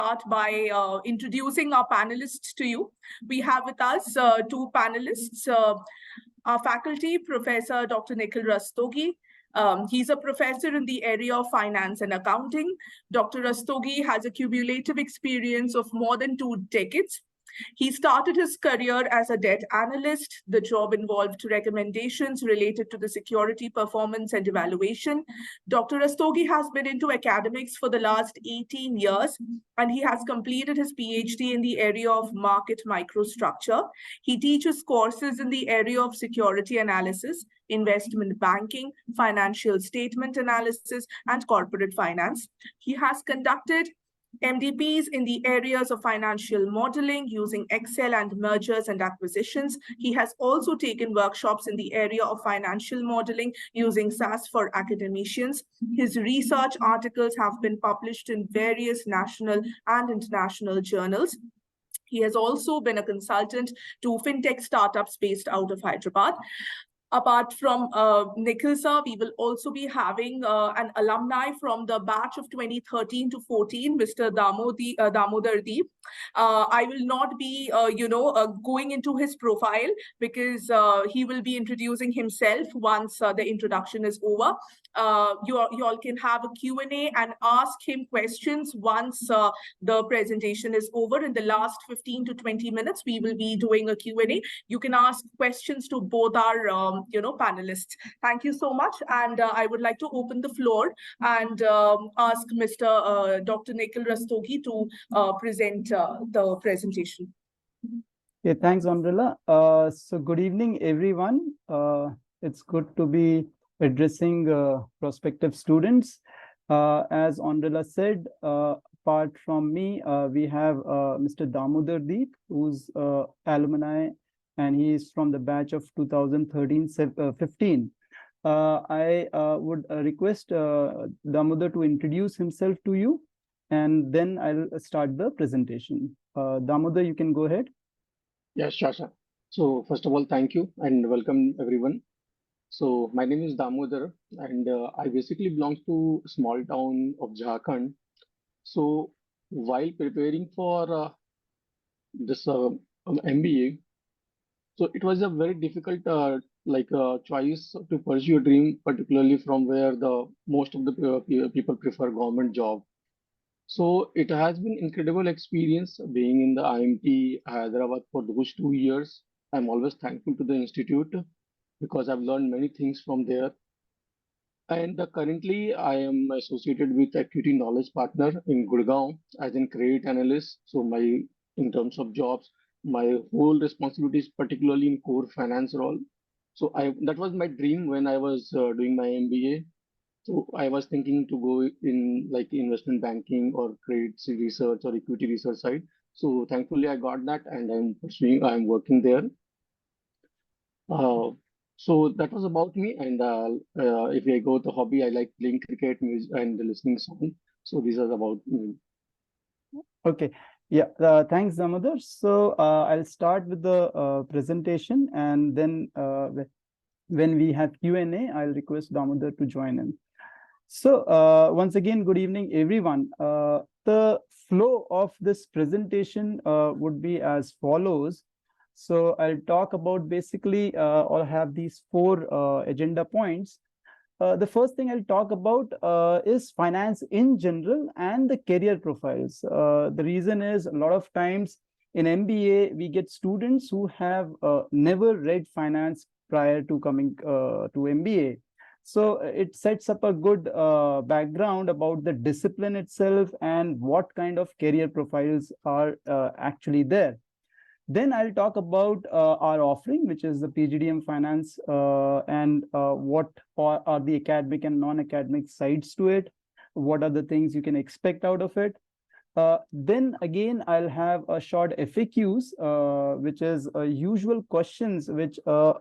start by introducing our panelists to you. We have with us two panelists, our faculty, Professor Dr. Nikhil Rastogi. He's a professor in the area of finance and accounting. Dr. Rastogi has a cumulative experience of more than 2 decades. He started his career as a debt analyst. The job involved recommendations related to the security performance and evaluation. Dr. Rastogi has been into academics for the last 18 years, and he has completed his PhD in the area of market microstructure. He teaches courses in the area of security analysis, investment banking, financial statement analysis, and corporate finance. He has conducted MDPs in the areas of financial modeling using Excel and mergers and acquisitions. He has also taken workshops in the area of financial modeling using SAS for academicians. His research articles have been published in various national and international journals. He has also been a consultant to fintech startups based out of Hyderabad. Apart from Nikhil sir, we will also be having an alumni from the batch of 2013 to 14, Mr. Damodar Deep. I will not be, going into his profile because he will be introducing himself once the introduction is over. You all can have a Q&A and ask him questions once the presentation is over. In the last 15 to 20 minutes, we will be doing a Q&A. You can ask questions to both our panelists. Thank you so much. And I would like to open the floor and ask Mr. Dr. Nikhil Rastogi to present the presentation. Okay, thanks, Andrella. So good evening, everyone. It's good to be addressing prospective students. As Andrella said, apart from me, we have Mr. Damodar Deep, who's alumni, and he is from the batch of 2013-15. I would request Damodar to introduce himself to you, and then I'll start the presentation. Damodar, you can go ahead. Yes, Shasha. So first of all, thank you and welcome everyone. So my name is Damodar, and I basically belong to a small town of Jharkhand. So while preparing for this MBA, so it was a very difficult choice to pursue a dream, particularly from where the most of the people prefer government job. So it has been incredible experience being in the IMT Hyderabad for those 2 years. I'm always thankful to the institute because I've learned many things from there. And currently I am associated with Equity Knowledge Partner in Gurgaon as a credit analyst. So in terms of jobs, my whole responsibility is particularly in core finance role. So that was my dream when I was doing my MBA. So I was thinking to go in like investment banking or credit research or equity research side. So thankfully I got that, and I'm working there. So that was about me. And if I go to hobby, I like playing cricket, music, and listening song. So these are about me. Okay. Yeah, thanks, Damodar. So I'll start with the presentation, and then when we have Q&A, I'll request Damodar to join in. So once again, good evening, everyone. The flow of this presentation would be as follows. So I'll talk about basically, I'll have these 4 agenda points. The first thing I'll talk about is finance in general and the career profiles. The reason is a lot of times in MBA, we get students who have never read finance prior to coming to MBA. So it sets up a good background about the discipline itself and what kind of career profiles are actually there. Then I'll talk about our offering, which is the PGDM finance, and what are the academic and non-academic sides to it. What are the things you can expect out of it? Then again, I'll have a short FAQs, which is usual questions which a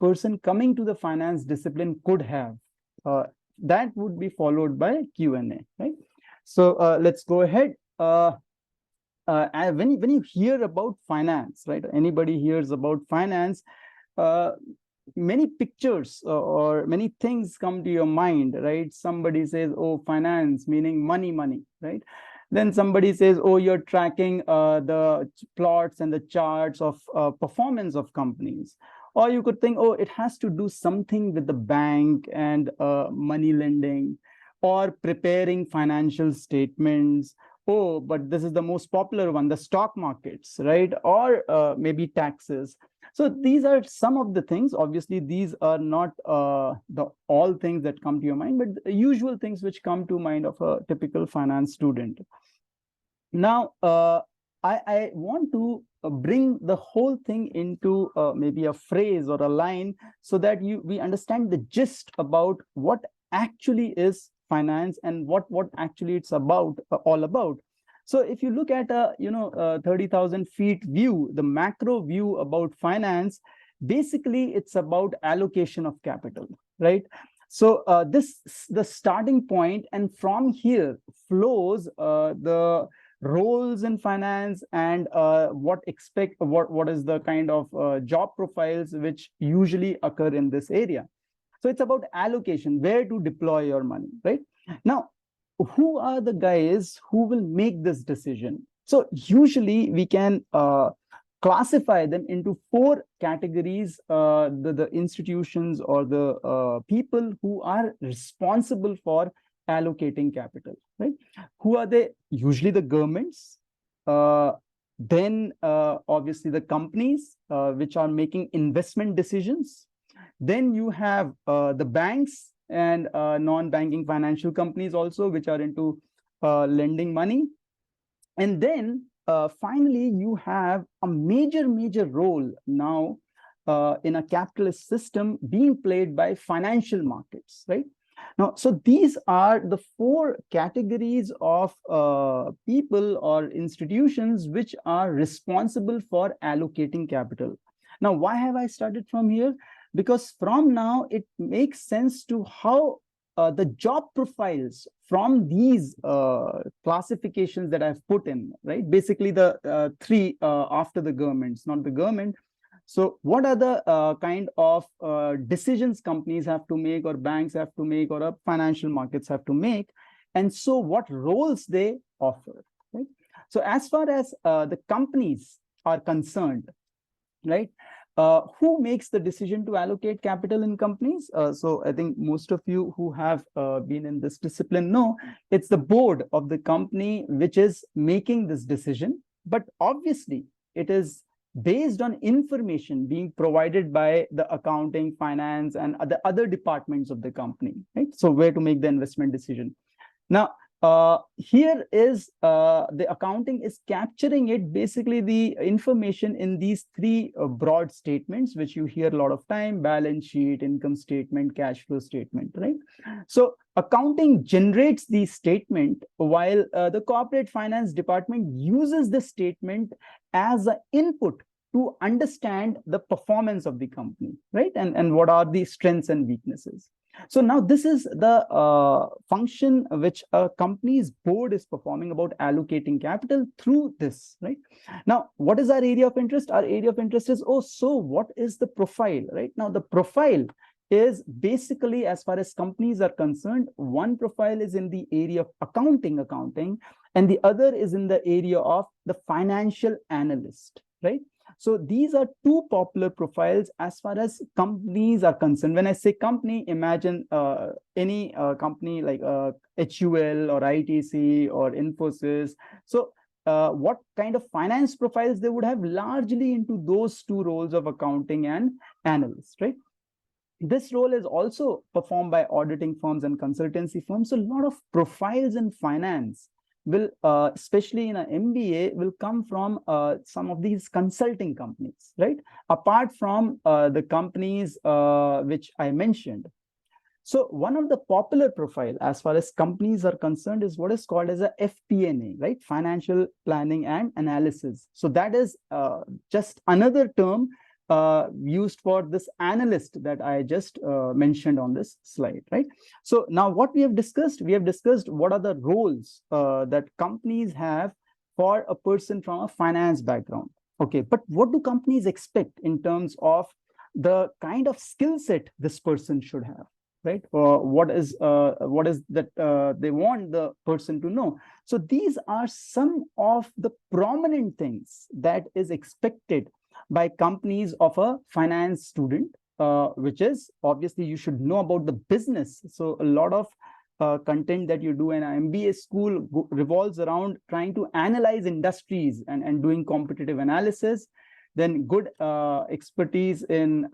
person coming to the finance discipline could have. That would be followed by Q&A, right? So let's go ahead. When you hear about finance, right? Anybody hears about finance, many pictures or many things come to your mind, right? Somebody says, oh, finance, meaning money, right? Then somebody says, oh, you're tracking the plots and the charts of performance of companies. Or you could think, oh, it has to do something with the bank and money lending, or preparing financial statements. Oh, but this is the most popular one, the stock markets, right? Or maybe taxes. So these are some of the things. Obviously, these are not the all things that come to your mind, but the usual things which come to mind of a typical finance student. Now, I want to bring the whole thing into maybe a phrase or a line, so that we understand the gist about what actually is finance and what actually it's about, all about. So if you look at a 30,000 feet view, the macro view about finance, basically it's about allocation of capital, right? So this the starting point, and from here flows the roles in finance, and what is the kind of job profiles which usually occur in this area. So it's about allocation, where to deploy your money, right? Now, who are the guys who will make this decision? So usually we can classify them into 4 categories, the institutions or the people who are responsible for allocating capital, right? Who are they? Usually the governments, then obviously the companies which are making investment decisions. Then you have the banks and non-banking financial companies also, which are into lending money. And then finally, you have a major role now in a capitalist system being played by financial markets, right? Now, so these are the 4 categories of people or institutions which are responsible for allocating capital. Now, why have I started from here? Because from now, it makes sense to how the job profiles from these classifications that I've put in, right? Basically, the 3 after the governments, not the government. So what are the kind of decisions companies have to make, or banks have to make, or financial markets have to make? And so what roles they offer, right? So as far as the companies are concerned, right? Who makes the decision to allocate capital in companies? So I think most of you who have been in this discipline know it's the board of the company which is making this decision. But obviously, it is based on information being provided by the accounting, finance, and the other departments of the company, right? So where to make the investment decision. Now, here is the accounting is capturing it, basically the information in these 3 broad statements, which you hear a lot of time: balance sheet, income statement, cash flow statement, right? So accounting generates the statement, while the corporate finance department uses the statement as an input to understand the performance of the company, right? And what are the strengths and weaknesses. So now this is the function which a company's board is performing about allocating capital through this, right? Now, what is our area of interest? Our area of interest is, oh, so what is the profile, right? Now, the profile is basically, as far as companies are concerned, one profile is in the area of accounting, and the other is in the area of the financial analyst, right? So these are 2 popular profiles as far as companies are concerned. When I say company, imagine any company like HUL or ITC or Infosys. So what kind of finance profiles they would have? Largely into those 2 roles of accounting and analyst, right? This role is also performed by auditing firms and consultancy firms. So a lot of profiles in finance will, especially in an MBA, will come from some of these consulting companies, right? Apart from the companies which I mentioned. So one of the popular profile as far as companies are concerned is what is called as a FP&A, right? Financial planning and analysis. So that is just another term used for this analyst that I just mentioned on this slide, right? So now what we have discussed what are the roles that companies have for a person from a finance background. Okay, but what do companies expect in terms of the kind of skill set this person should have? right? Or what is that they want the person to know. So these are some of the prominent things that is expected by companies of a finance student, which is obviously you should know about the business. So a lot of content that you do in an MBA school revolves around trying to analyze industries and doing competitive analysis. Then good expertise in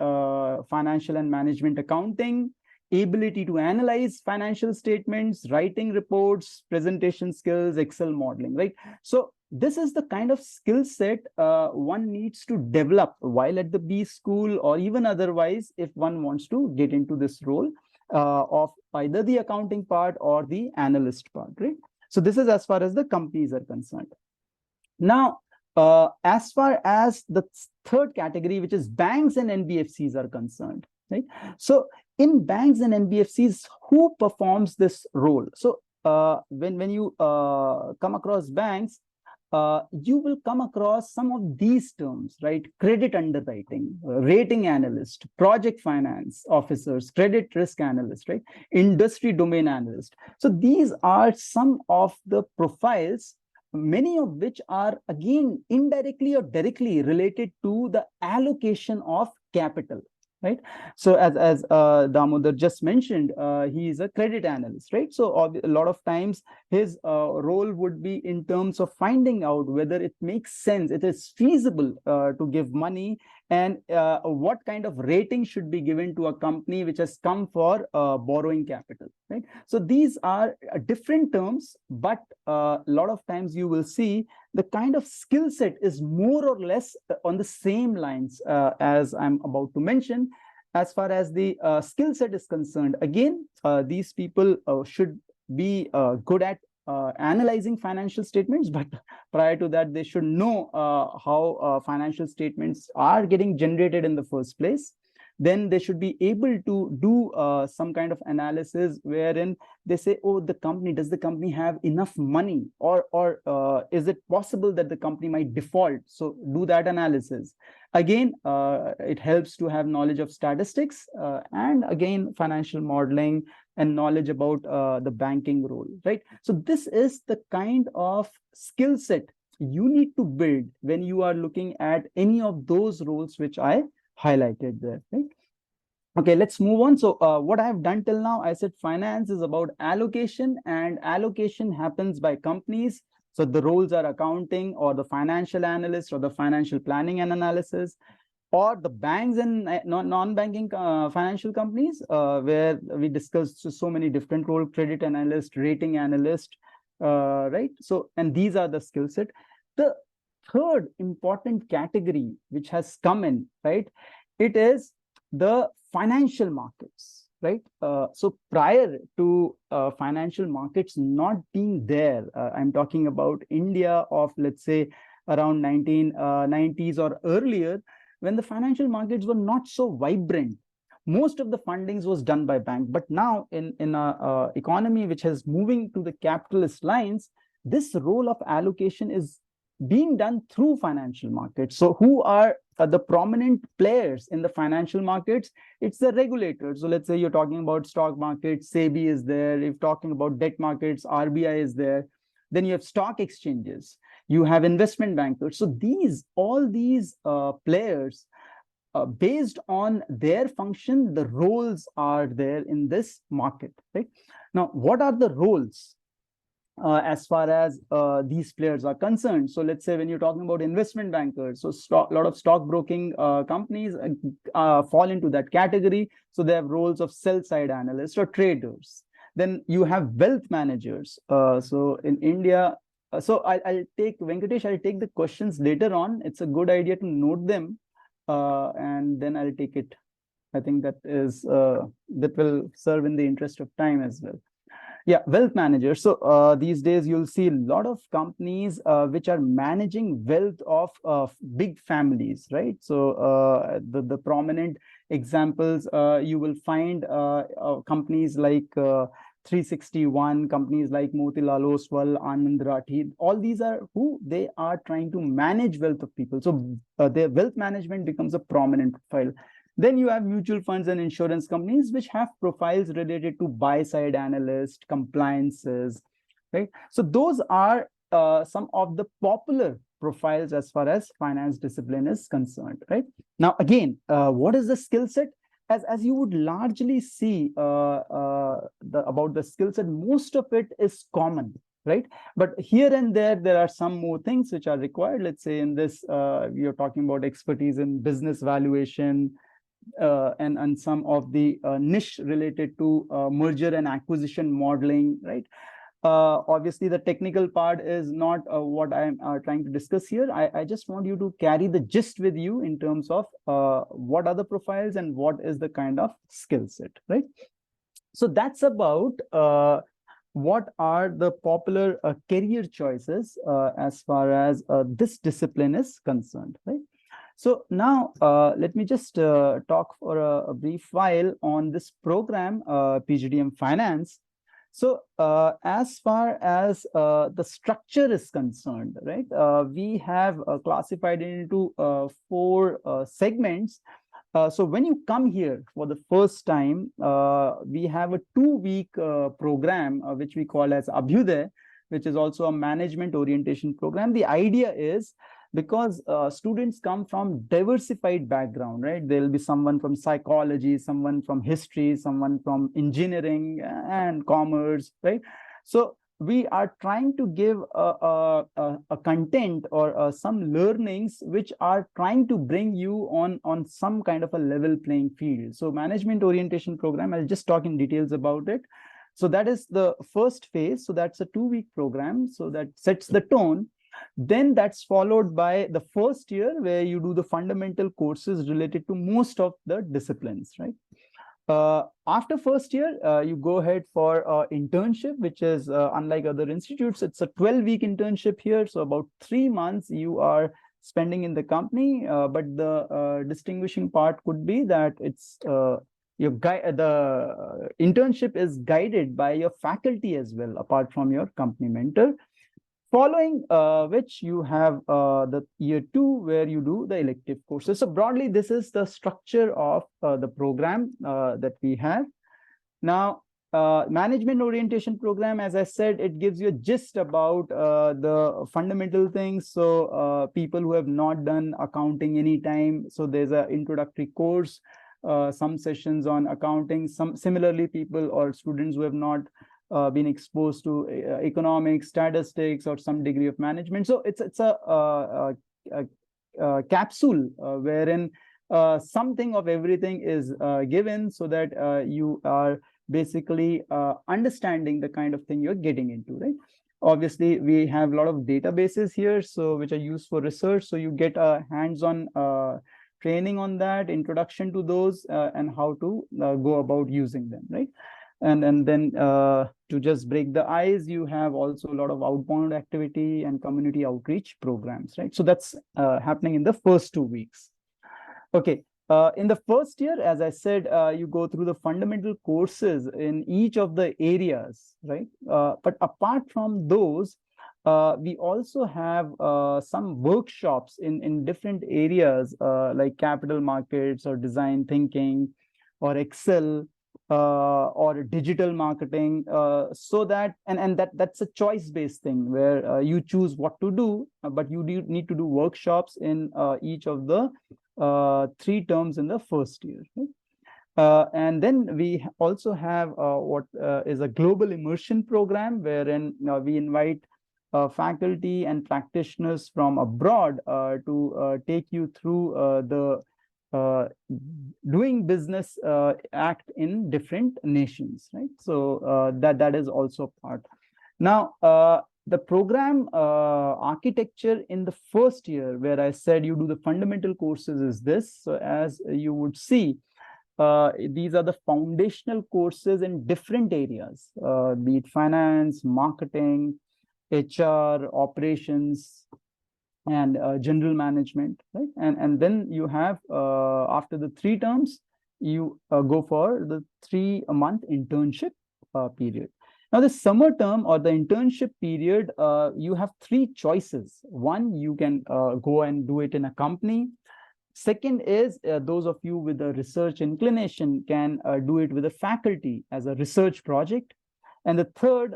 financial and management accounting, ability to analyze financial statements, writing reports, presentation skills, Excel modeling, right? So this is the kind of skill set one needs to develop while at the B school, or even otherwise if one wants to get into this role of either the accounting part or the analyst part, right? So this is as far as the companies are concerned. Now, as far as the third category, which is banks and NBFCs are concerned, right? So in banks and NBFCs, who performs this role? So when you come across banks, you will come across some of these terms, right? Credit underwriting, rating analyst, project finance officers, credit risk analyst, right? Industry domain analyst. So these are some of the profiles, many of which are again indirectly or directly related to the allocation of capital, right? So as Damodar just mentioned, he is a credit analyst, right? So a lot of times his role would be in terms of finding out whether it makes sense, it is feasible to give money, and what kind of rating should be given to a company which has come for borrowing capital, right? So these are different terms, but a lot of times you will see the kind of skill set is more or less on the same lines as I'm about to mention. As far as the skill set is concerned, again, these people should be good at analyzing financial statements, but prior to that, they should know how financial statements are getting generated in the first place. Then they should be able to do some kind of analysis wherein they say, oh, does the company have enough money, or is it possible that the company might default? So do that analysis. Again, it helps to have knowledge of statistics and again, financial modeling and knowledge about the banking role, right? So this is the kind of skill set you need to build when you are looking at any of those roles which I highlighted there, right? Okay, let's move on. So what I have done till now, I said finance is about allocation, and allocation happens by companies. So the roles are accounting, or the financial analyst, or the financial planning and analysis, or the banks and non-banking financial companies, where we discussed so many different roles: credit analyst, rating analyst, right? So, and these are the skill set. The third important category which has come in, right, it is the financial markets, right? So prior to financial markets not being there, I'm talking about India of, let's say, around 1990s or earlier, when the financial markets were not so vibrant, most of the fundings was done by bank. But now in a economy which is moving to the capitalist lines, this role of allocation is being done through financial markets. So who are the prominent players in the financial markets? It's the regulators. So let's say you're talking about stock markets, SEBI is there. If talking about debt markets, RBI is there. Then you have stock exchanges, you have investment bankers. So all these players, based on their function, the roles are there in this market, right? Now, what are the roles as far as these players are concerned? So let's say when you're talking about investment bankers, so a lot of stockbroking companies fall into that category. So they have roles of sell-side analysts or traders. Then you have wealth managers. So in India, so I'll take, Venkatesh, I'll take the questions later on. It's a good idea to note them, and then I'll take it. I think that will serve in the interest of time as well. Yeah, wealth managers. So these days you'll see a lot of companies which are managing wealth of big families, right? So the prominent examples, you will find companies like 361, companies like Motilal Oswal, Anand Rathi. All these are who they are trying to manage wealth of people. So their wealth management becomes a prominent profile. Then you have mutual funds and insurance companies, which have profiles related to buy-side analyst, compliances, right? So those are some of the popular profiles as far as finance discipline is concerned, right? Now, again, what is the skill set? As you would largely see about the skill set, most of it is common, right? But here and there are some more things which are required. Let's say in this, we are talking about expertise in business valuation, and some of the niche related to merger and acquisition modeling, right? Obviously, the technical part is not what I'm trying to discuss here. I just want you to carry the gist with you in terms of what are the profiles and what is the kind of skill set, right? So that's about what are the popular career choices as far as this discipline is concerned, right? So now let me just talk for a brief while on this program, PGDM Finance. So as far as the structure is concerned, right, we have classified it into 4 segments. So when you come here for the first time, we have a 2-week program, which we call as Abhyuday, which is also a management orientation program. The idea is, because students come from diversified background, right? There'll be someone from psychology, someone from history, someone from engineering and commerce, right? So we are trying to give a content or some learnings which are trying to bring you on some kind of a level playing field. So management orientation program, I'll just talk in details about it. So that is the first phase. So that's a 2-week program. So that sets the tone. Then that's followed by the first year, where you do the fundamental courses related to most of the disciplines, right? After first year, you go ahead for internship, which is unlike other institutes, it's a 12-week internship here. So about 3 months you are spending in the company, but the distinguishing part could be that it's the internship is guided by your faculty as well, apart from your company mentor. Following which you have the year 2, where you do the elective courses. So broadly, this is the structure of the program that we have. Now, management orientation program, as I said, it gives you a gist about the fundamental things. So people who have not done accounting anytime, so there's an introductory course, some sessions on accounting, some similarly people or students who have not been exposed to economics, statistics, or some degree of management. So it's a capsule wherein something of everything is given, so that you are basically understanding the kind of thing you're getting into, right? Obviously, we have a lot of databases here, so which are used for research. So you get a hands-on training on that, introduction to those, and how to go about using them, right? And then to just break the ice, you have also a lot of outbound activity and community outreach programs, right? So that's happening in the first 2 weeks. Okay. In the first year, as I said, you go through the fundamental courses in each of the areas, right? But apart from those, we also have some workshops in different areas, like capital markets or design thinking or Excel, or digital marketing, so that that's a choice-based thing where you choose what to do, but you do need to do workshops in each of the 3 terms in the first year, right? And then we also have what is a global immersion program, wherein we invite faculty and practitioners from abroad to take you through the doing business act in different nations, right? So that is also part. Now, the program architecture in the first year, where I said you do the fundamental courses, is this. So as you would see, these are the foundational courses in different areas, be it finance, marketing, HR, operations, and general management, right? And then you have, after the 3 terms, you go for the 3-month internship period. Now, the summer term or the internship period, you have 3 choices. One, you can go and do it in a company. Second is those of you with a research inclination can do it with a faculty as a research project. And the third,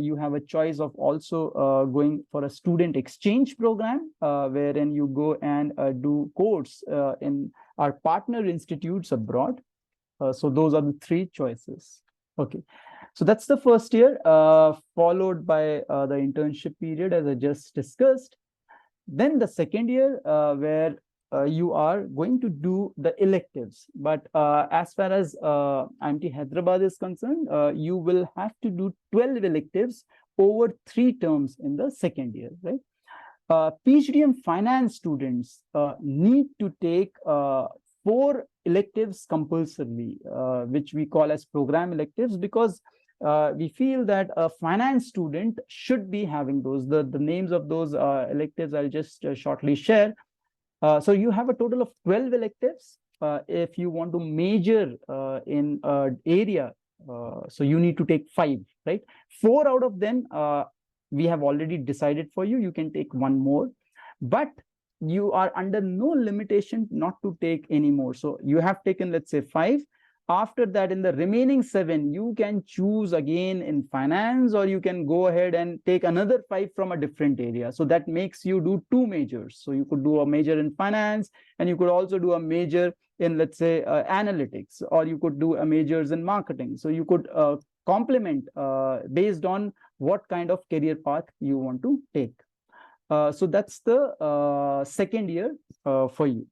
you have a choice of also going for a student exchange program, wherein you go and do course in our partner institutes abroad. So those are the three choices. Okay, so that's the first year, followed by the internship period, as I just discussed. Then the second year, where you are going to do the electives. But as far as IMT Hyderabad is concerned, you will have to do 12 electives over 3 terms in the second year, right? PGDM finance students need to take 4 electives compulsorily, which we call as program electives, because we feel that a finance student should be having those. The names of those electives I'll just shortly share. So you have a total of 12 electives. If you want to major in area, so you need to take 5, right? 4 out of them we have already decided for you. You can take 1 more, but you are under no limitation not to take any more. So you have taken, let's say, 5. After that, in the remaining 7, you can choose again in finance, or you can go ahead and take another 5 from a different area. So that makes you do 2 majors. So you could do a major in finance, and you could also do a major in, let's say, analytics, or you could do a majors in marketing. So you could complement based on what kind of career path you want to take. So that's the second year for you,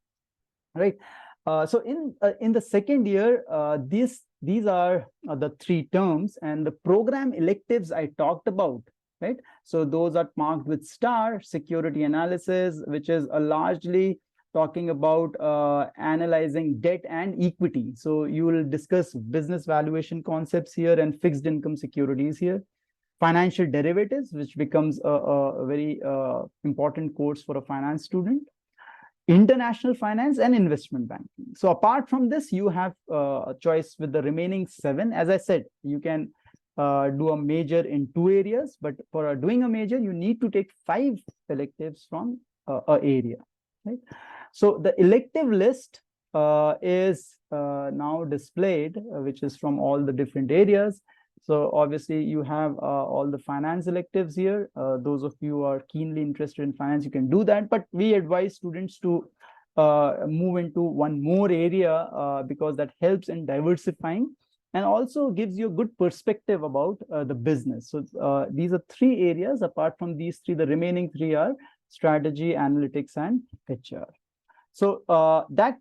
right? So in the second year, these are the 3 terms, and the program electives I talked about, right? So those are marked with star. Security analysis, which is largely talking about analyzing debt and equity. So you will discuss business valuation concepts here and fixed income securities here. Financial derivatives, which becomes a very important course for a finance student. International finance and investment banking. So apart from this, you have a choice with the remaining 7. As I said, you can do a major in 2 areas, but for doing a major, you need to take 5 electives from a area, right? So the elective list is now displayed, which is from all the different areas. So obviously you have all the finance electives here. Those of you who are keenly interested in finance, you can do that. But we advise students to move into one more area because that helps in diversifying and also gives you a good perspective about the business. So these are 3 areas. Apart from these 3, the remaining 3 are strategy, analytics, and HR. So that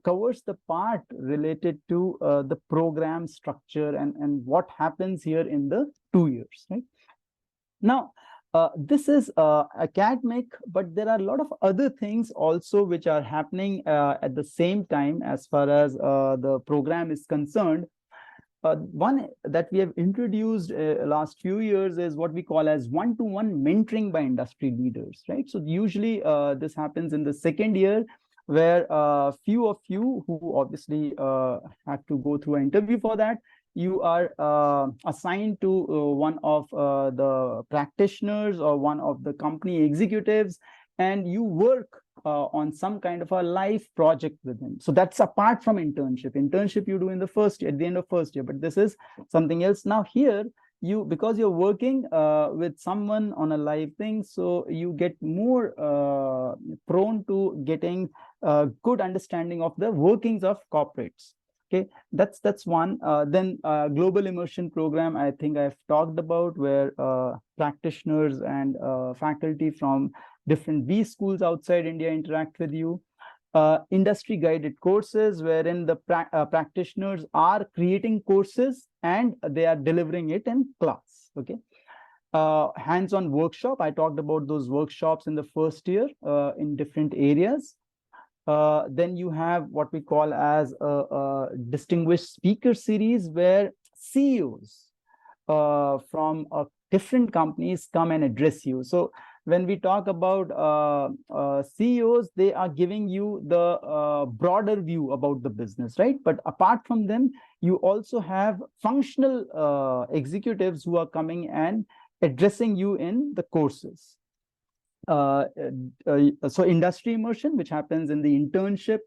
covers the part related to the program structure and what happens here in the 2 years, right? Now, this is academic, but there are a lot of other things also which are happening at the same time as far as the program is concerned. One that we have introduced last few years is what we call as one-to-one mentoring by industry leaders, right? So usually this happens in the second year, where few of you who obviously have to go through an interview for that, you are assigned to one of the practitioners or one of the company executives, and you work on some kind of a life project with him. So that's apart from internship. Internship you do in the first year, at the end of first year, but this is something else. Now here, because you're working with someone on a live thing, so you get more prone to getting a good understanding of the workings of corporates. Okay, that's one. Then global immersion program, I think I've talked about, where practitioners and faculty from different B schools outside India interact with you. Industry guided courses, wherein the practitioners are creating courses and they are delivering it in class. Okay. Hands-on workshop, I talked about those workshops in the first year in different areas. Then you have what we call as a distinguished speaker series, where CEOs from different companies come and address you. So when we talk about CEOs, they are giving you the broader view about the business, right? But apart from them, you also have functional executives who are coming and addressing you in the courses. so industry immersion, which happens in the internship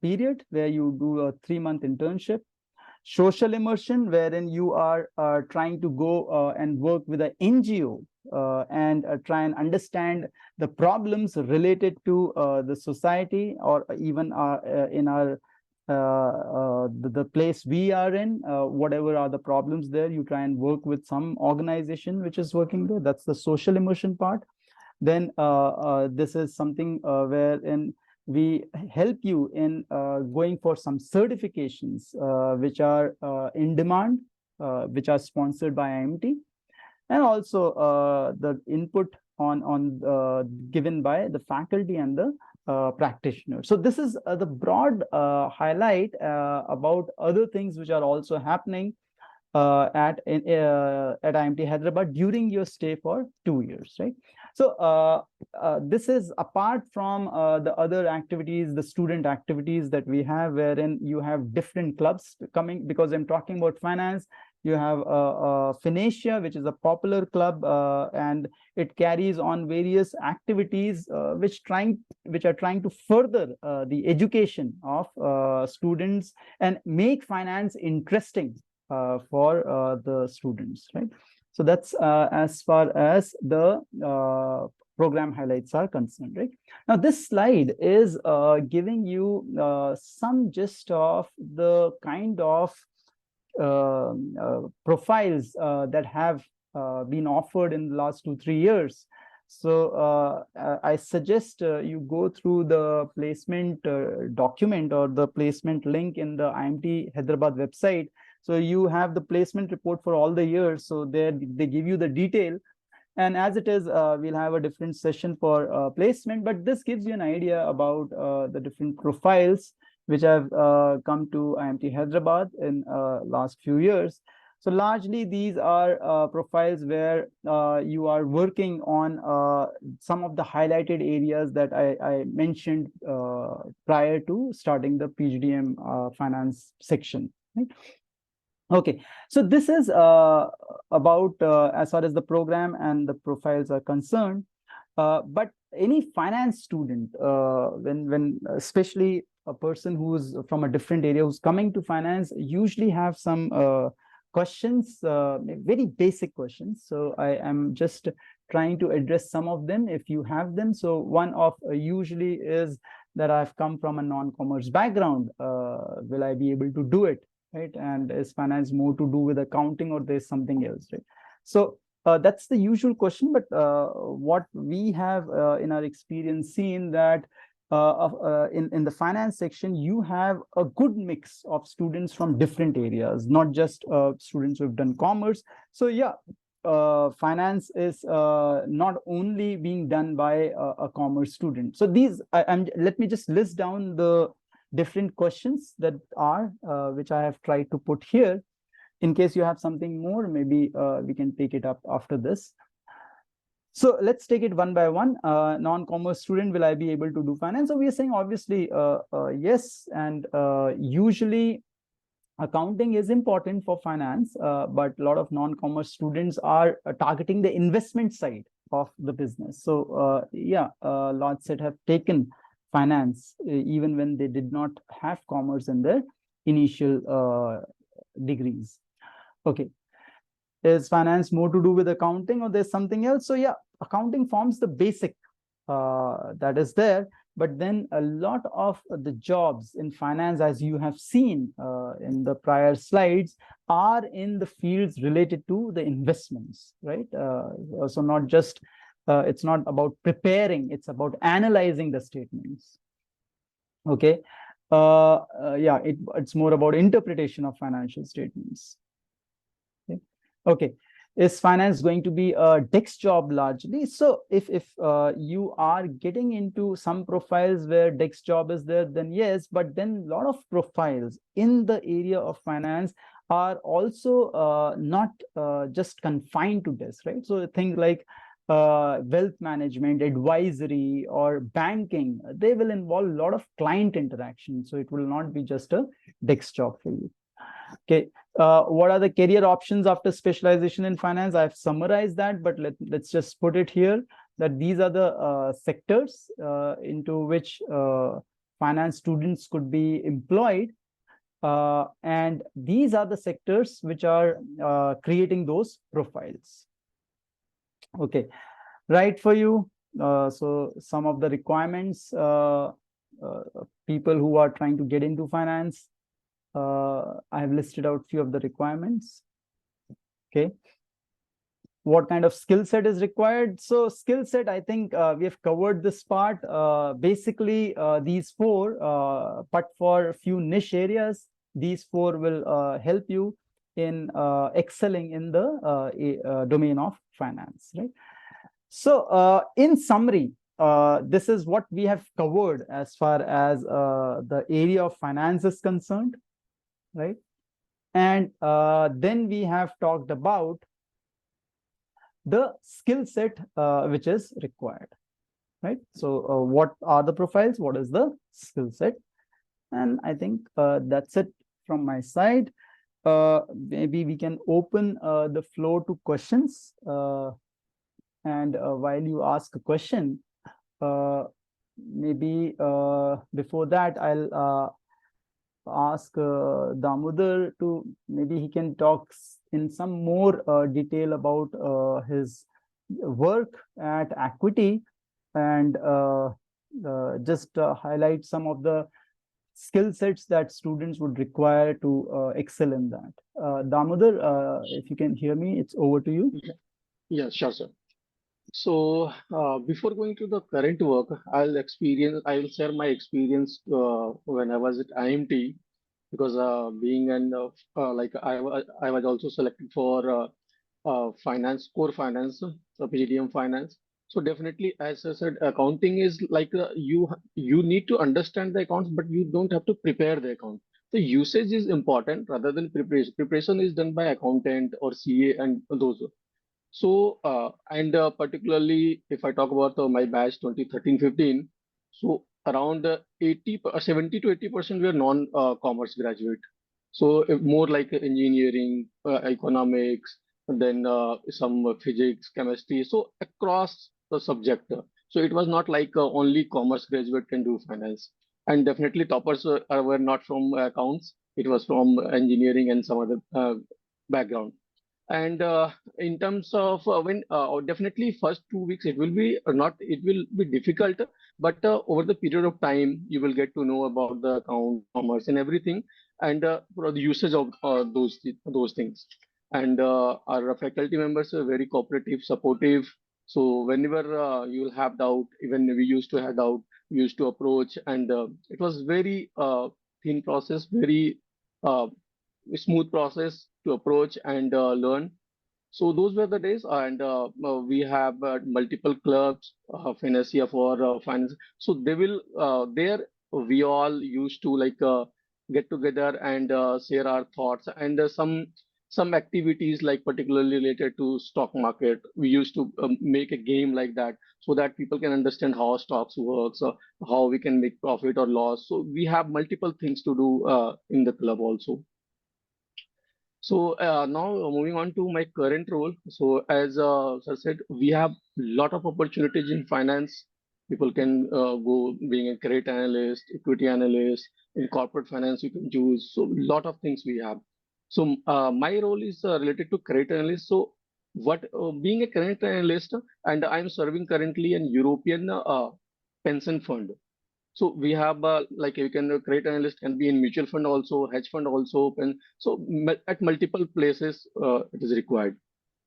period, where you do a 3-month internship. Social immersion, wherein you are trying to go and work with an NGO and try and understand the problems related to the society, or even in our the place we are in, whatever are the problems there, you try and work with some organization which is working there. That's the social immersion part. Then this is something wherein we help you in going for some certifications which are in demand, which are sponsored by IMT, and also the input on given by the faculty and the practitioner. So this is the broad highlight about other things which are also happening at IMT Hyderabad during your stay for 2 years, right? So this is apart from the other activities, the student activities that we have, wherein you have different clubs coming. Because I'm talking about finance, you have Finacia, which is a popular club, and it carries on various activities which are trying to further the education of students and make finance interesting for the students, right? So that's as far as the program highlights are concerned, right? Now, this slide is giving you some gist of the kind of profiles that have been offered in the last 2-3 years. So I suggest you go through the placement document or the placement link in the IMT Hyderabad website. So you have the placement report for all the years. So there they give you the detail. And as it is, we'll have a different session for placement, but this gives you an idea about the different profiles which have come to IMT Hyderabad in last few years. So largely these are profiles where you are working on some of the highlighted areas that I mentioned prior to starting the PGDM finance section, right? Okay, so this is about as far as the program and the profiles are concerned. But any finance student, when especially a person who's from a different area who's coming to finance, usually have some questions, very basic questions. So I am just trying to address some of them if you have them. So one of usually is that I've come from a non-commerce background. Will I be able to do it? Right? And is finance more to do with accounting, or there's something else, right? So that's the usual question. But what we have in our experience seen that in the finance section, you have a good mix of students from different areas, not just students who've done commerce. So yeah, finance is not only being done by a commerce student. So these, let me just list down the different questions that are which I have tried to put here. In case you have something more, maybe we can take it up after this. So let's take it one by one. Non-commerce student, will I be able to do finance? So we are saying obviously yes, and usually accounting is important for finance, but a lot of non-commerce students are targeting the investment side of the business. So yeah, lots that have taken finance even when they did not have commerce in their initial degrees. Okay, is finance more to do with accounting, or there's something else? So yeah, accounting forms the basic that is there, but then a lot of the jobs in finance, as you have seen in the prior slides, are in the fields related to the investments, right? So not just it's not about preparing, it's about analyzing the statements. Okay, yeah, it's more about interpretation of financial statements. Okay, okay. Is finance going to be a desk job largely? So if you are getting into some profiles where desk job is there, then yes, but then a lot of profiles in the area of finance are also not just confined to desk, right? So things like wealth management, advisory, or banking, they will involve a lot of client interaction. So it will not be just a desk job for you. Okay, what are the career options after specialization in finance? I've summarized that, but let's just put it here. that these are the sectors into which finance students could be employed. And these are the sectors which are creating those profiles. Okay, right for you. So some of the requirements, people who are trying to get into finance, I have listed out few of the requirements. Okay, what kind of skill set is required? So skill set, I think we have covered this part. Basically, these four, but for a few niche areas, these four will help you in excelling in the domain of finance, right? So in summary, this is what we have covered as far as the area of finance is concerned, right? And then we have talked about the skill set which is required, right? So what are the profiles? What is the skill set? And I think that's it from my side. Maybe we can open the floor to questions. And while you ask a question, maybe before that, I'll ask Damodar to, maybe he can talk in some more detail about his work at Acuity, and just highlight some of the skill sets that students would require to excel in that. Damodar, if you can hear me, it's over to you. Yeah, sure, sir. So before going to the current work, I will share my experience when I was at IMT, because being an like I was also selected for finance, core finance, PGDM finance. So definitely, as I said, accounting is like you need to understand the accounts, but you don't have to prepare the account. The usage is important rather than preparation. Preparation is done by accountant or CA and those. So, and particularly if I talk about my batch 2013-15, so around 70 to 80% were non-commerce graduate. So more like engineering, economics, and then some physics, chemistry. So across the subject. So it was not like only commerce graduate can do finance. And definitely toppers were not from accounts. It was from engineering and some other background. And in terms of definitely first 2 weeks it will be not, it will be difficult, but over the period of time you will get to know about the account, commerce, and everything, and for the usage of those things. And our faculty members are very cooperative, supportive. So whenever you will have doubt, even we used to have doubt, we used to approach, and it was very thin process, very uh, smooth process to approach and learn. So those were the days, and we have multiple clubs, Financia for finance. So they will there we all used to like get together and share our thoughts, and some activities like particularly related to stock market. We used to make a game like that so that people can understand how stocks works, how we can make profit or loss. So we have multiple things to do in the club also. So now moving on to my current role. So as sir said, we have lot of opportunities in finance. People can go being a credit analyst, equity analyst. In corporate finance, you can choose. So lot of things we have. So my role is related to credit analyst. So what being a credit analyst, and I'm serving currently an European pension fund. So we have like you can create analyst can be in mutual fund also, hedge fund also, and so at multiple places it is required.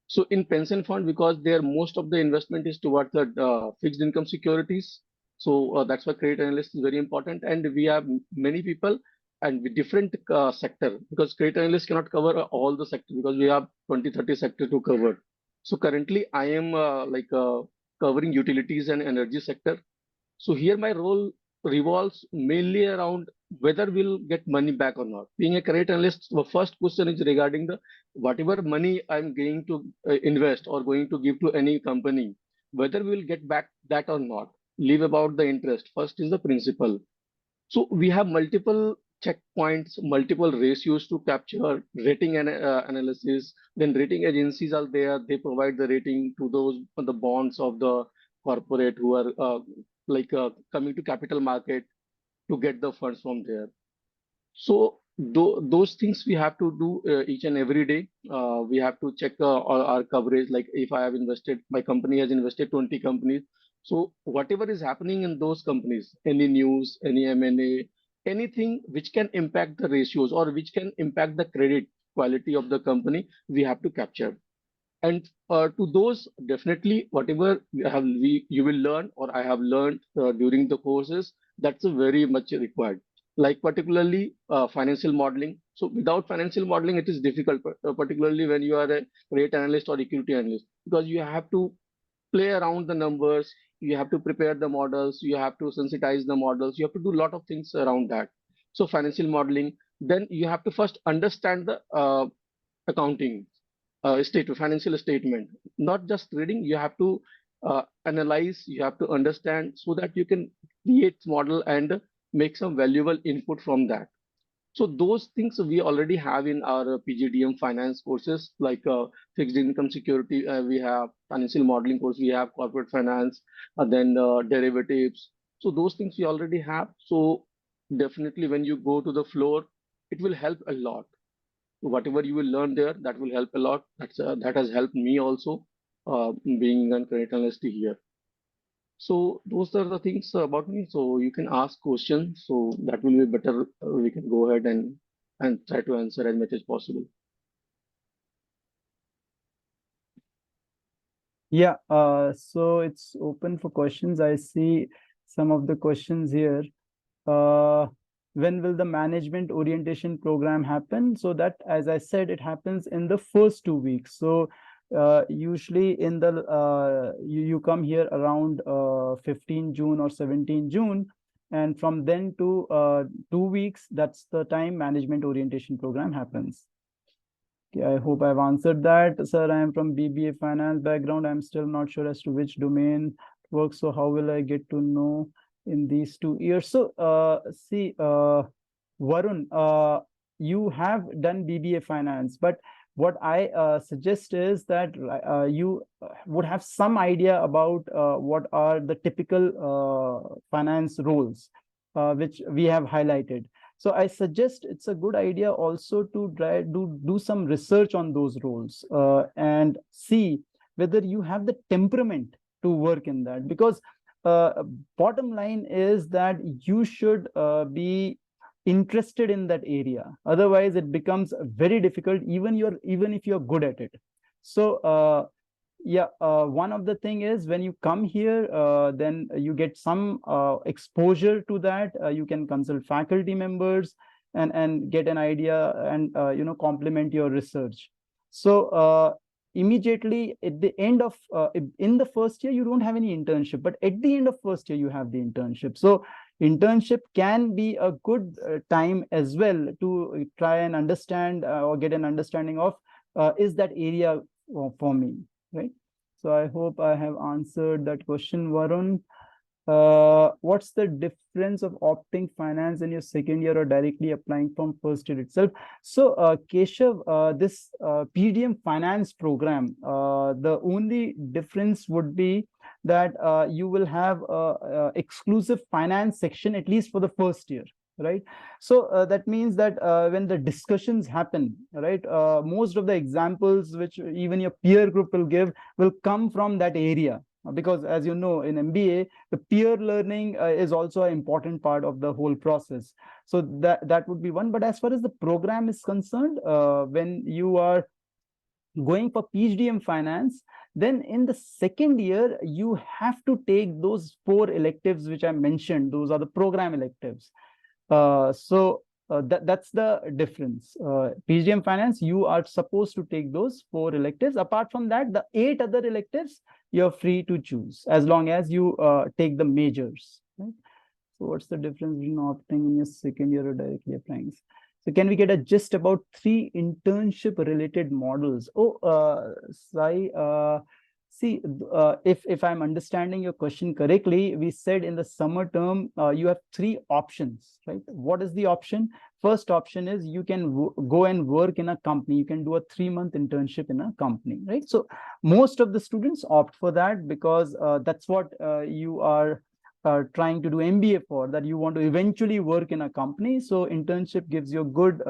So in pension fund, because there most of the investment is towards the fixed income securities. So that's why credit analyst is very important. And we have many people and with different sector, because credit analyst cannot cover all the sector because we have 20-30 sector to cover. So currently I am covering utilities and energy sector. So here my role revolves mainly around whether we'll get money back or not. Being a credit analyst, the first question is regarding the whatever money I'm going to invest or going to give to any company, whether we'll get back that or not. Leave about the interest. First is the principal. So we have multiple checkpoints, multiple ratios to capture rating and analysis. Then rating agencies are there. They provide the rating to those the bonds of the corporate who are coming to capital market to get the funds from there. So those things we have to do each and every day. We have to check our coverage. Like if I have invested, my company has invested 20 companies. So whatever is happening in those companies, any news, any M&A, anything which can impact the ratios or which can impact the credit quality of the company, we have to capture. And to those, definitely whatever you will learn or I have learned during the courses, that's a very much required. Like particularly financial modeling. So without financial modeling, it is difficult, particularly when you are a rate analyst or equity analyst, because you have to play around the numbers, you have to prepare the models, you have to sensitize the models, you have to do a lot of things around that. So financial modeling, then you have to first understand the accounting financial statement, not just reading. You have to analyze, you have to understand so that you can create model and make some valuable input from that. So those things we already have in our PGDM finance courses, like fixed income security. We have financial modeling course. We have corporate finance, then derivatives. So those things we already have. So definitely, when you go to the floor, it will help a lot. Whatever you will learn there, that will help a lot. That has helped me also, being a credit analyst here. So those are the things about me. So you can ask questions. So that will be better. We can go ahead and try to answer as much as possible. Yeah, so it's open for questions. I see some of the questions here. When will the management orientation program happen? So that, as I said, it happens in the first 2 weeks. So usually in the you come here around 15 June or 17 June, and from then to 2 weeks, that's the time management orientation program happens. Okay, I hope I've answered that. Sir, I am from BBA finance background. I'm still not sure as to which domain works. So how will I get to know in these 2 years? So see, Varun, you have done BBA finance, but what I suggest is that you would have some idea about what are the typical finance roles which we have highlighted. So I suggest it's a good idea also to try do some research on those roles and see whether you have the temperament to work in that. Because bottom line is that you should be interested in that area. Otherwise, it becomes very difficult, even if you're good at it. So yeah, one of the thing is when you come here, then you get some exposure to that. You can consult faculty members and get an idea and complement your research. So immediately at the end of in the first year, you don't have any internship, but at the end of first year, you have the internship. So internship can be a good time as well to try and understand or get an understanding of is that area for me. Right. So I hope I have answered that question, Varun. What's the difference of opting finance in your second year or directly applying from first year itself? So Keshav, this PGDM finance program, the only difference would be that you will have exclusive finance section, at least for the first year. Right. So that means that when the discussions happen, right, most of the examples which even your peer group will give will come from that area. Because as you know, in MBA, the peer learning is also an important part of the whole process. So that would be one. But as far as the program is concerned, when you are going for PGDM finance, then in the second year, you have to take those 4 electives which I mentioned. Those are the program electives. That's the difference. PGDM finance, you are supposed to take those 4 electives. Apart from that, the 8 other electives, you're free to choose as long as you take the majors. Right? So what's the difference between opting in your second year or directly applying? So can we get a gist about 3 internship related models? Oh, Sai, See, if I'm understanding your question correctly, we said in the summer term, you have three options, right? What is the option? First option is you can go and work in a company. You can do a 3-month internship in a company, right? So most of the students opt for that because that's what you are trying to do MBA for, that you want to eventually work in a company. So internship gives you a good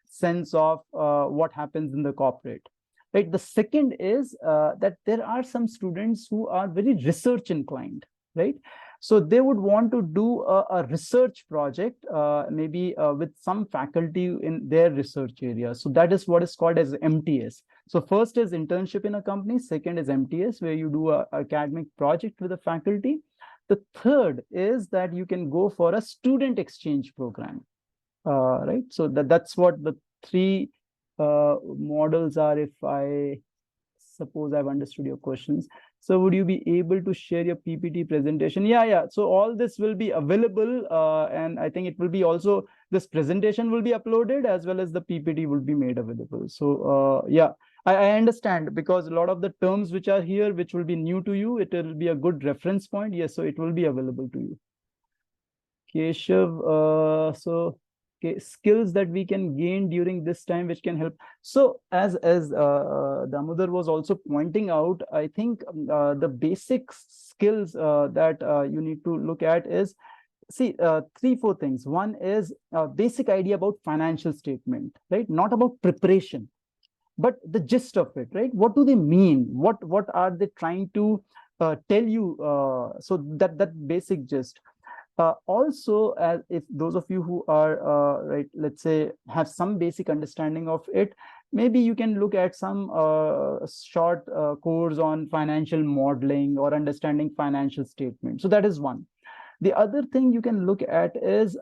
sense of what happens in the corporate. Right. The second is that there are some students who are very research inclined, right? So they would want to do a research project, maybe with some faculty in their research area. So that is what is called as MTS. So first is internship in a company. Second is MTS, where you do a academic project with a faculty. The third is that you can go for a student exchange program, right? So that's what the three models are, if I suppose I've understood your questions. So would you be able to share your PPT presentation? Yeah. So all this will be available, and I think it will be also, this presentation will be uploaded as well as the PPT will be made available. So yeah, I understand, because a lot of the terms which are here, which will be new to you, it will be a good reference point. Yes, so it will be available to you. Keshav, so okay, skills that we can gain during this time which can help. So as Damodar was also pointing out, I think the basic skills that you need to look at is, see, 3-4 things. One is a basic idea about financial statement, right? Not about preparation, but the gist of it, right? What do they mean? What are they trying to tell you? So that basic gist. Also, if those of you who are right, let's say, have some basic understanding of it, maybe you can look at some short course on financial modeling or understanding financial statements. So that is one. The other thing you can look at is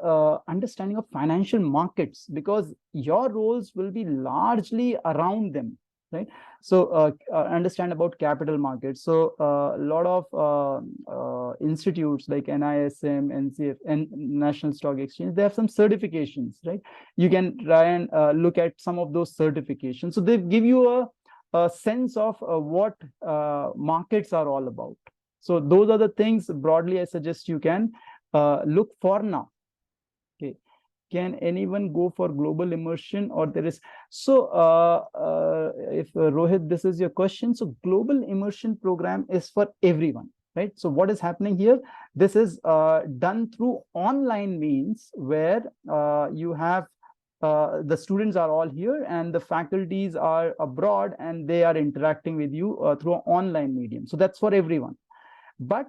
understanding of financial markets, because your roles will be largely around them, right? So understand about capital markets. So a lot of institutes like NISM, NCF, and National Stock Exchange, they have some certifications, right? You can try and look at some of those certifications. So they give you a sense of what markets are all about. So those are the things broadly I suggest you can look for now. Okay. Can anyone go for global immersion, or there is? So if Rohit, this is your question. So global immersion program is for everyone, right? So what is happening here? This is done through online means, where you have the students are all here and the faculties are abroad and they are interacting with you through an online medium. So that's for everyone. But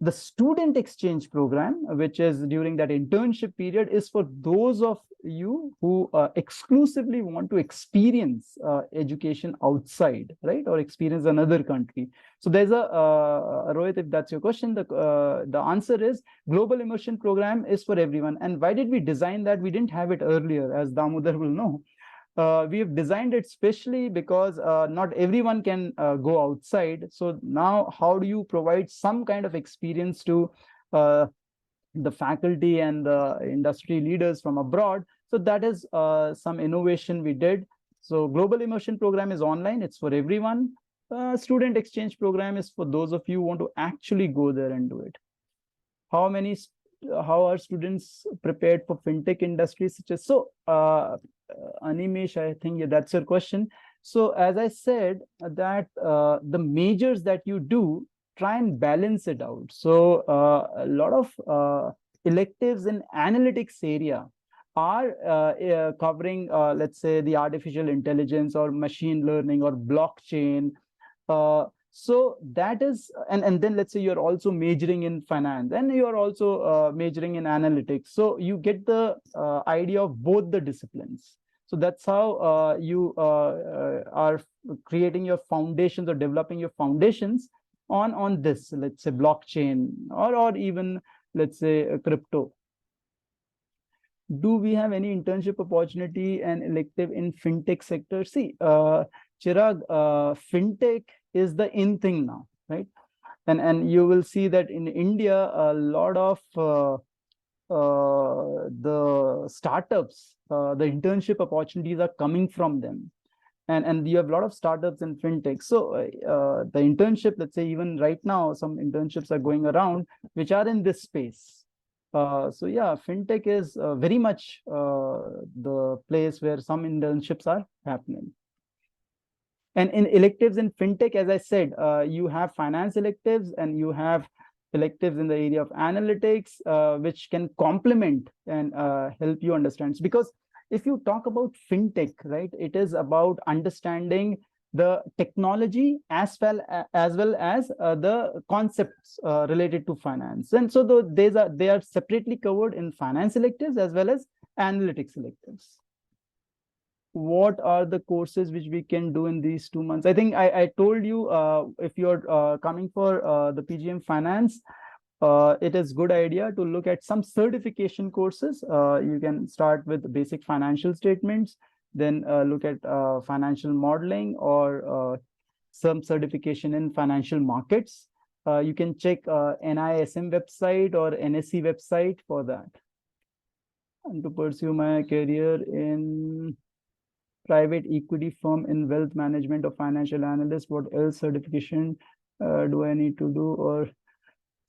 the student exchange program, which is during that internship period, is for those of you who exclusively want to experience education outside, right? Or experience another country. So there's a, Rohit, if that's your question, the answer is global immersion program is for everyone. And why did we design that? We didn't have it earlier, as Damodar will know. We have designed it specially because not everyone can go outside. So now, how do you provide some kind of experience to the faculty and the industry leaders from abroad? So that is some innovation we did. So global immersion program is online, it's for everyone. Student exchange program is for those of you who want to actually go there and do it. How are students prepared for fintech industry such as? So Animesh, I think that's your question. So as I said, that the majors that you do, try and balance it out. So a lot of electives in analytics area are covering, let's say, the artificial intelligence or machine learning or blockchain. So that is, and then let's say you're also majoring in finance and you're also majoring in analytics. So you get the idea of both the disciplines. So that's how you are creating your foundations or developing your foundations on this, let's say, blockchain or even, let's say, crypto. Do we have any internship opportunity and elective in fintech sector? See, Chirag, fintech is the in thing now, right? And you will see that in India, a lot of the startups, the internship opportunities are coming from them. and you have a lot of startups in fintech. So the internship, let's say even right now, some internships are going around which are in this space. So yeah, fintech is very much the place where some internships are happening. And in electives in fintech, as I said, you have finance electives and you have electives in the area of analytics, which can complement and help you understand. Because if you talk about fintech, right, it is about understanding the technology as well as the concepts related to finance. And so they are separately covered in finance electives as well as analytics electives. What are the courses which we can do in these 2 months? I think I told you, if you're coming for the PGM finance, it is good idea to look at some certification courses. You can start with basic financial statements, then look at financial modeling or some certification in financial markets. You can check NISM website or NSE website for that. And to pursue my career in private equity firm in wealth management or financial analyst, what else certification do I need to do or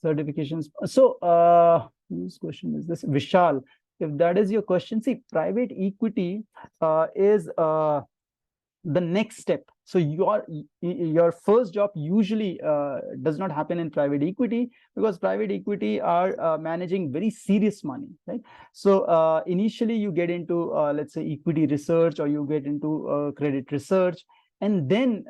certifications? So whose question is this? Vishal, if that is your question, see, private equity is the next step. So your first job usually does not happen in private equity, because private equity are managing very serious money, right? So initially you get into let's say equity research, or you get into credit research, and then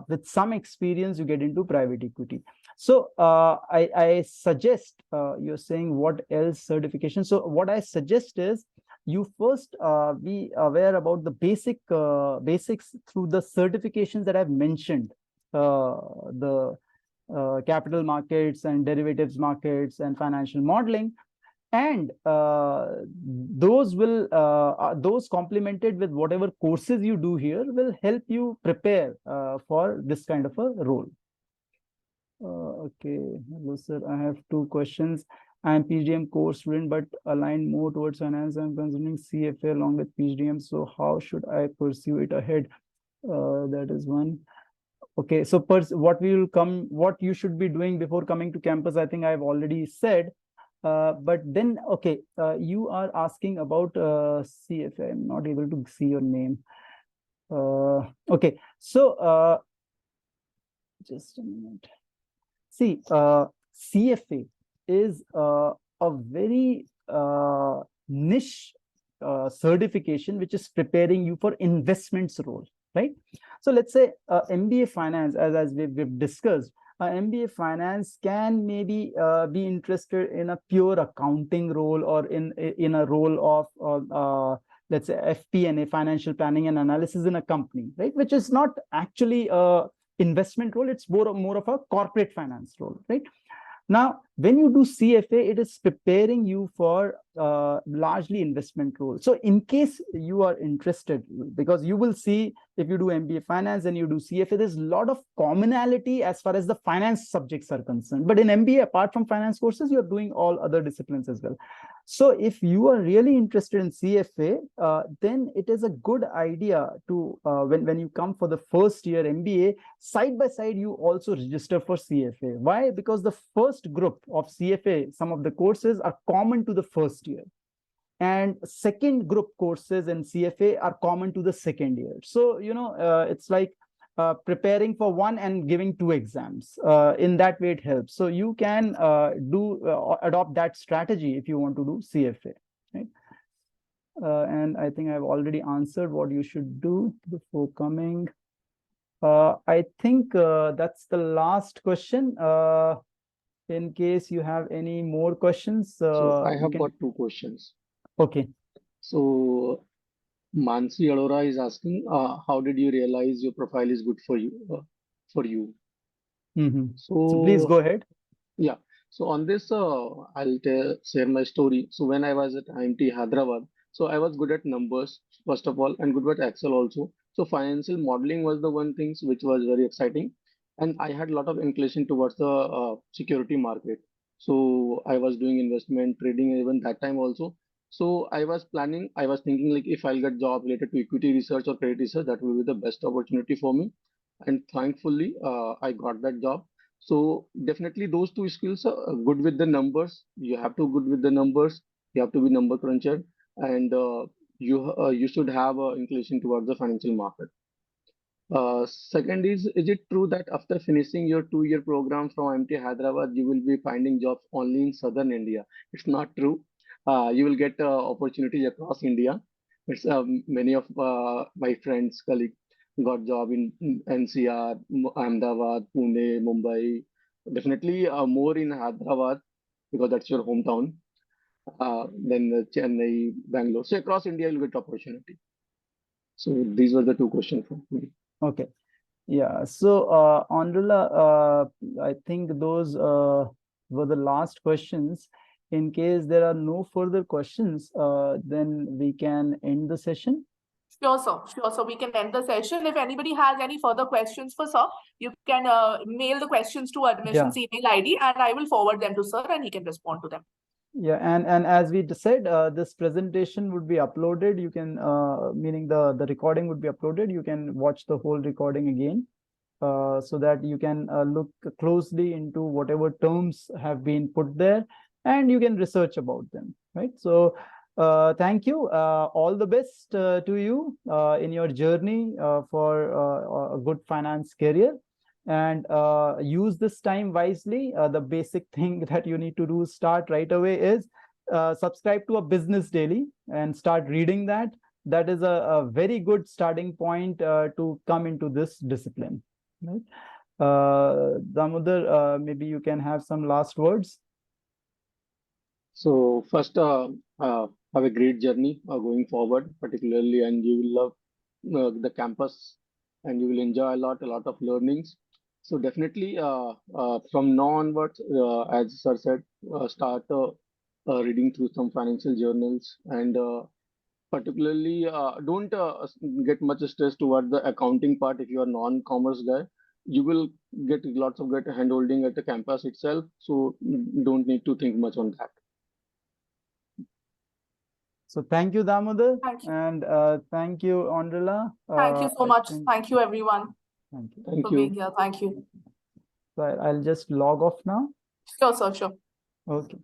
with some experience you get into private equity. So I suggest, you're saying what else certification. So what I suggest is you first be aware about the basics through the certifications that I've mentioned, the capital markets and derivatives markets and financial modeling. And those complemented with whatever courses you do here will help you prepare for this kind of a role. Okay, hello sir, I have 2 questions. I am PGDM course student, but aligned more towards finance. I'm considering CFA along with PGDM. So how should I pursue it ahead? That is one. Okay, so what you should be doing before coming to campus, I think I've already said. But then, okay, you are asking about CFA. I'm not able to see your name. Okay, so just a minute. See, CFA is a very niche certification which is preparing you for investments role, right? So let's say MBA finance, as we've discussed, MBA finance can maybe be interested in a pure accounting role, or in a role of let's say FP&A, financial planning and analysis in a company, right? Which is not actually a investment role, it's more of a corporate finance role, right? Now, when you do CFA, it is preparing you for largely investment role. So in case you are interested, because you will see if you do MBA finance and you do CFA, there's a lot of commonality as far as the finance subjects are concerned. But in MBA, apart from finance courses, you're doing all other disciplines as well. So if you are really interested in CFA, then it is a good idea to, when you come for the first year MBA, side by side, you also register for CFA. Why? Because the first group of CFA, some of the courses are common to the first year. And second group courses in CFA are common to the second year. So, you know, it's like preparing for one and giving 2 exams. In that way, it helps. So you can adopt that strategy if you want to do CFA, right? And I think I've already answered what you should do before coming. I think that's the last question. In case you have any more questions. So I have got 2 questions. Okay. So Mansi Arora is asking, how did you realize your profile is good for you? So please go ahead. Yeah. So on this, I'll share my story. So when I was at IMT Hyderabad, so I was good at numbers, first of all, and good at Excel also. So financial modeling was the one thing which was very exciting. And I had a lot of inclination towards the security market. So I was doing investment trading even that time also. So I was thinking like if I'll get job related to equity research or credit research, that will be the best opportunity for me. And thankfully, I got that job. So definitely those two skills are good with the numbers. You have to good with the numbers. You have to be number cruncher, and you should have a inclination towards the financial market. Second is it true that after finishing your 2-year program from IMT Hyderabad, you will be finding jobs only in southern India? It's not true. You will get opportunities across India. It's many of my friends, colleagues got job in NCR, Ahmedabad, Pune, Mumbai. Definitely more in Hyderabad because that's your hometown. Then Chennai, Bangalore. So across India, you'll get opportunity. So these were the two questions for me. Okay. Yeah. So, Andrula, I think those were the last questions. In case there are no further questions, then we can end the session. Sure, sir. Sure, sir. We can end the session. If anybody has any further questions for sir, you can mail the questions to admissions email ID and I will forward them to sir and he can respond to them. Yeah, and as we said, this presentation would be uploaded. You can, meaning the recording would be uploaded. You can watch the whole recording again, so that you can look closely into whatever terms have been put there, and you can research about them. Right. So, thank you. All the best to you in your journey for a good finance career. And use this time wisely. The basic thing that you need to do start right away is subscribe to a Business Daily and start reading that. That is a very good starting point to come into this discipline. Right? Damodar, maybe you can have some last words. So first, have a great journey going forward, particularly, and you will love the campus, and you will enjoy a lot of learnings. So definitely, from now onwards, as Sir said, start reading through some financial journals, and particularly don't get much stress towards the accounting part. If you are non-commerce guy, you will get lots of great handholding at the campus itself. So don't need to think much on that. So thank you, Damodar. Thank you. And thank you, Andrila. Thank you so much. Thank you, everyone. Thank you. Thank for being here. Thank you. So I'll just log off now. Sure, sir. Sure. Okay.